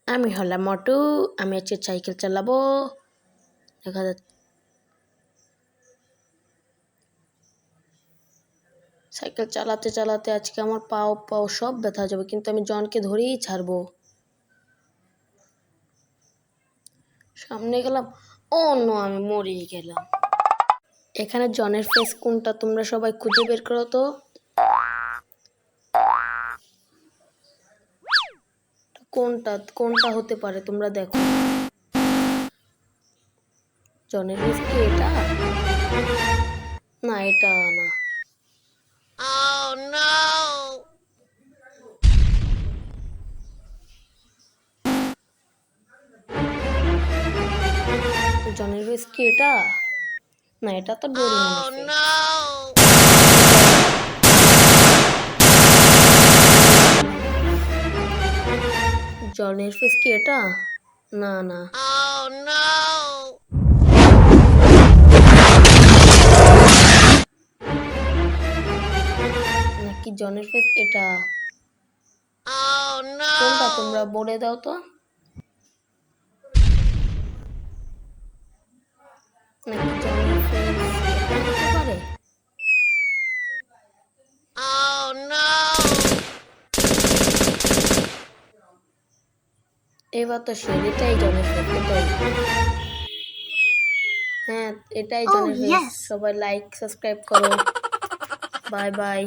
আমি হলাম মোটু, আমি হচ্ছে সাইকেল চালাবো। দেখা যাচ্ছে সাইকেল চালাতে চালাতে আজকে আমার পাও সব ব্যথা যাবে, কিন্তু আমি জনকে ধরেই ছাড়বো। সামনে গেলাম, ও নো, আমি মরেই গেলাম। এখানে জনের ফেস কোনটা তোমরা সবাই খুঁজে বের করো তো। কোনটা হতে পারে তোমরা দেখো। জনের ফেস কি এটা? না, এটা না। জনের ফেস কি এটা? না, এটা তো ডোরেমনের ফেস। জনের ফেস কি এটা? না না। নাকি জনের ফেস এটা? কোনটা তোমরা বলে দাও তো। নাকি জনের ফেস এটা হতে পারে? এবার তো এটাই জনের ফেস, এটাই। হ্যাঁ, এটাই জনের ফেস। সবাই লাইক সাবস্ক্রাইব করো। Bye bye.